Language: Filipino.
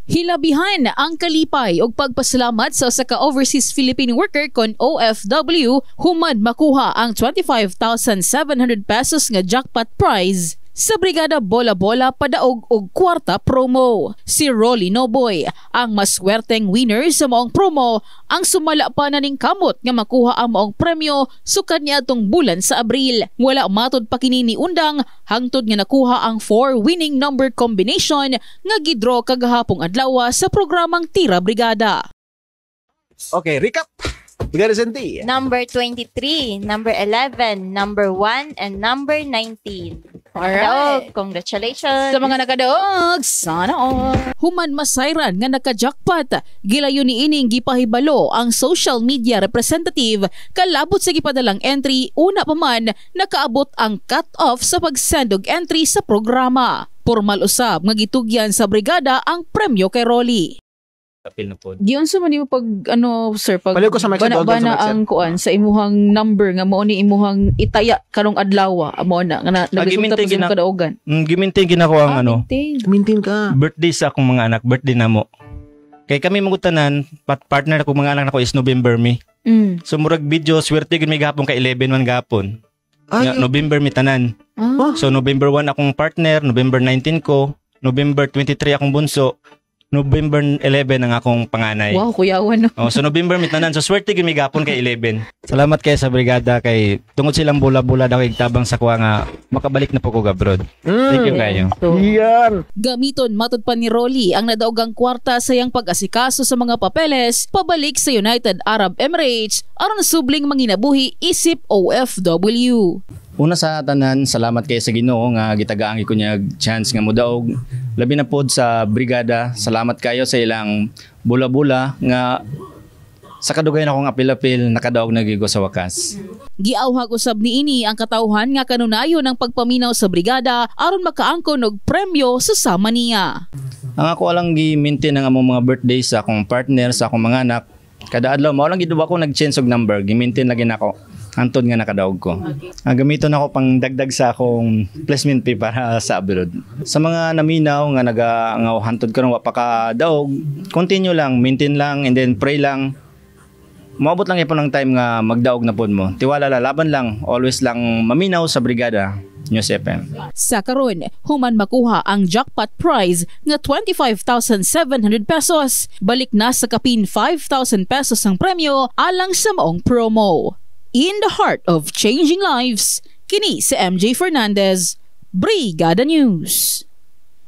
Hilabihan ang kalipay og pagpasalamat sa usa ka overseas Philippine worker kon OFW human makuha ang 25,700 pesos nga jackpot prize sa Brigada Bola Bola padaog og kwarta promo. Si Rolly Noboy ang maswerteng winner sa maong promo, ang sumala pa na ning kamot nga makuha ang maong premyo sukad niadtong bulan sa Abril. Wala matud pa kini ni undang hangtod nga nakuha ang 4 winning number combination nga gidraw kagahapong adlaw sa programang Tira Brigada. Okay, recap. Brigada Senti. Number 23, number 11, number 1, and number 19. Alright. Congratulations. Sa mga nakadaog, sana all. Human masayran nga naka-jackpot, gilayon ni ining gipahibalo ang social media representative kalabot sa gipadalang entry, una pa man nakaabot ang cut-off sa pagsendog entry sa programa. Formal usab nga gitugyan sa brigada ang premyo kay Rolly. Apil na po. Diyon sa man pag sir pag Paliw ko sa Mexer, bana ang kuan sa imuhang number nga mao ni imuhang itaya karong adlaw amo na nga nagresulta pa sa kadaugan. Gimintin ginako ang Mintin ka. birthday sa akong mga anak, birthday namo. Kay kami magutanan, partner ako mga anak nako is November mi. So murag video swerte gid may gapon ka 11 man gapon. Ay, November mi tanan. So November 1 akong partner, November 19 ko, November 23 akong bunso. November 11 ang akong panganay. Wow, kuyawan no. So November mitanan. So swerte gyud may gapon kay 11. Salamat kay sa brigada kay tungod silang bula-bula daw tabang sa kuha nga makabalik na po ko abroad. Thank you kayo. Yan. Gamiton matud pa ni Rolly ang nadaogang kwarta sa iyang pag-asikaso sa mga papeles pabalik sa United Arab Emirates aron subling manginabuhi isip OFW. Una sa tanan, salamat kay sa Ginoo nga gitagaangi ko niya chance nga modaog. Labi na pod sa brigada. Salamat kayo sa ilang bula-bula nga sa kadugayan akong apil-apil nakadaog na gigo sa wakas. Giawhag usab niini ang katawhan nga kanunayon ng pagpaminaw sa brigada aron makaangkon og premyo sa sama niya. Ang ako alang gi-maintain ang among mga birthday sa akong partner, sa akong mga anak. Kada adlaw mao lang gid ako nag-change og number, gi-maintain lagi nako. Antod nga nakadaog ko. Gamiton ako pang dagdag sa akong placement fee para sa abroad. Sa mga naminaw nga nga hantod ko wa pa ka daog, continue lang, maintain lang, and then pray lang. Maabot lang ipon ng time nga magdaog na pod mo. Tiwala la, laban lang, always lang maminaw sa brigada. News FM. Sa karon, human makuha ang jackpot prize nga 25,700 pesos. Balik na sa kapin 5,000 pesos ang premyo alang sa maong promo. In the heart of changing lives, kini si MJ Fernandez, Brigada News.